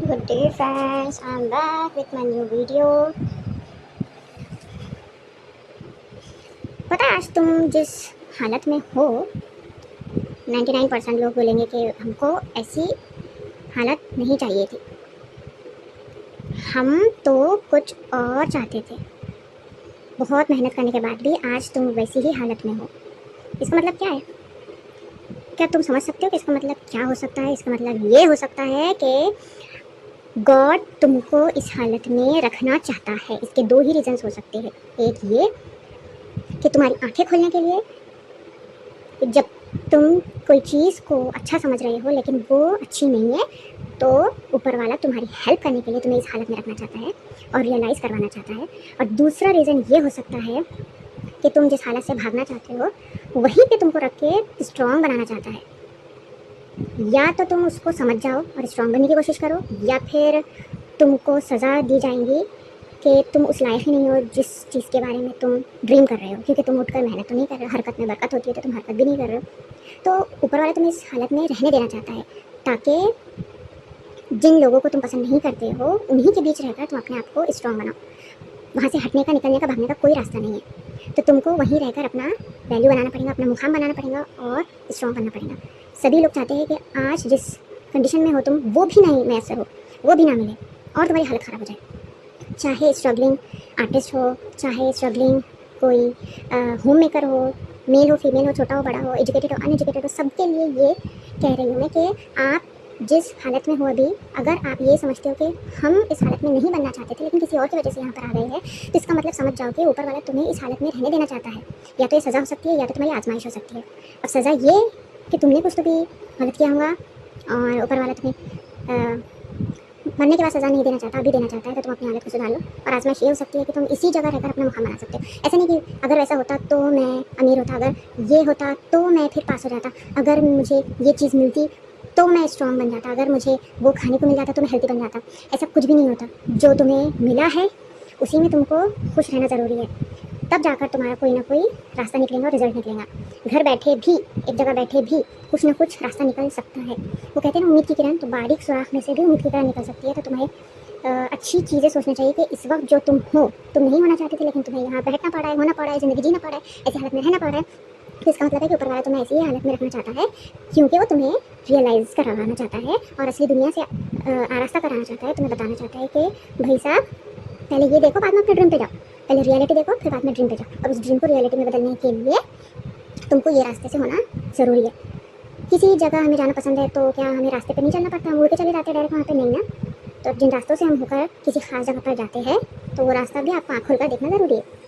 Good day friends, I'm back with my new video। पता है आज तुम जिस हालत में हो 99% लोग बोलेंगे कि हमको ऐसी हालत नहीं चाहिए थी, हम तो कुछ और चाहते थे। बहुत मेहनत करने के बाद भी आज तुम वैसी ही हालत में हो। इसका मतलब क्या है? क्या तुम समझ सकते हो कि इसका मतलब क्या हो सकता है? इसका मतलब ये हो सकता है कि गॉड तुमको इस हालत में रखना चाहता है। इसके दो ही रीजंस हो सकते हैं। एक ये कि तुम्हारी आंखें खोलने के लिए, जब तुम कोई चीज़ को अच्छा समझ रहे हो लेकिन वो अच्छी नहीं है, तो ऊपर वाला तुम्हारी हेल्प करने के लिए तुम्हें इस हालत में रखना चाहता है और रियलाइज़ करवाना चाहता है। और दूसरा रीज़न ये हो सकता है कि तुम जिस हालत से भागना चाहते हो वहीं पे तुमको रख के स्ट्रॉन्ग बनाना चाहता है। या तो तुम उसको समझ जाओ और स्ट्रॉन्ग बनने की कोशिश करो, या फिर तुमको सज़ा दी जाएंगी कि तुम उस लायक ही नहीं हो जिस चीज़ के बारे में तुम ड्रीम कर रहे हो, क्योंकि तुम उठकर मेहनत तो नहीं कर रहे हो। हरकत में बरकत होती है तो तुम हरकत भी नहीं कर रहे हो। तो ऊपर वाला तुम्हें इस हालत में रहने देना चाहता है ताकि जिन लोगों को तुम पसंद नहीं करते हो उन्हीं के बीच रहकर तुम अपने आप को स्ट्रॉन्ग बनाओ। वहाँ से हटने का, निकलने का, भागने का कोई रास्ता नहीं है। तो तुमको वहीं रहकर अपना वैल्यू बनाना पड़ेगा, अपना मुकाम बनाना पड़ेगा और स्ट्रॉन्ग बनना पड़ेगा। सभी लोग चाहते हैं कि आज जिस कंडीशन में हो तुम वो भी नहीं मैसर हो, वो भी ना मिले और तुम्हारी हालत ख़राब हो जाए। चाहे स्ट्रगलिंग आर्टिस्ट हो, चाहे स्ट्रगलिंग कोई होम मेकर हो, मेल हो, फीमेल हो, छोटा हो, बड़ा हो, एजुकेटेड हो, अनएजुकेटेड हो, सबके लिए ये कह रही हूँ मैं कि आप जिस हालत में हो अभी, अगर आप ये समझते हो कि हम इस हालत में नहीं बनना चाहते थे लेकिन किसी और की वजह से यहाँ पर आ गए हैं, तो इसका मतलब समझ जाओ कि ऊपर वाला तुम्हें इस हालत में रहने देना चाहता है। या तो ये सज़ा हो सकती है या तो तुम्हारी आजमाइश हो सकती है। अब सज़ा ये कि तुमने कुछ तो भी गलत किया होगा और ऊपर वाला तुम्हें मरने के बाद सज़ा नहीं देना चाहता, अभी देना चाहता है, तो तुम अपनी हालत को सुधार लो। और आजमाइश ये हो सकती है कि तुम इसी जगह रहकर अपना मुकाम बना सकते हो। ऐसा नहीं कि अगर वैसा होता तो मैं अमीर होता, अगर ये होता तो मैं फिर पास हो जाता, अगर मुझे ये चीज़ मिलती तो मैं स्ट्रॉन्ग बन जाता, अगर मुझे वो खाने को मिल जाता तो मैं हेल्दी बन जाता। ऐसा कुछ भी नहीं होता। जो तुम्हें मिला है उसी में तुमको खुश रहना ज़रूरी है, तब जाकर तुम्हारा कोई ना कोई रास्ता निकलेगा और रिजल्ट निकलेगा। घर बैठे भी, एक जगह बैठे भी कुछ ना कुछ रास्ता निकल सकता है। वो कहते हैं ना उम्मीद की किरण, तो बारीक सुराख में से भी उम्मीद की किरण निकल सकती है। तो तुम्हें अच्छी चीज़ें सोचनी चाहिए कि इस वक्त जो तुम हो, तुम नहीं होना चाहते थे लेकिन तुम्हें यहाँ बैठना पड़ा है, होना पड़ा है, ज़िंदगी जीना पड़ा है, ऐसी हालत में रहना पड़ा है। तो इसका मतलब है कि ऊपर वाला तुम्हें ऐसी ही हालत में रखना चाहता है क्योंकि वो तुम्हें रियलाइज़ करवाना चाहता है और असली दुनिया से आरास्ता कराना चाहता है। तुम्हें बताना चाहता है कि भाई साहब, पहले ये देखो, बाद में अपने ड्रीम पे जाओ। पहले रियलिटी देखो, फिर बाद में ड्रीम पे जाओ। और उस ड्रीम को रियलिटी में बदलने के लिए तुमको ये रास्ते से होना ज़रूरी है। किसी जगह हमें जाना पसंद है तो क्या हमें रास्ते पर नहीं चलना पड़ता? हम उड़ के चले जाते हैं डायरेक्ट वहाँ पे? नहीं ना। तो जिन रास्तों से हम होकर किसी खास जगह पर जाते हैं तो वो रास्ता भी आपको आँख खोलकर देखना ज़रूरी है।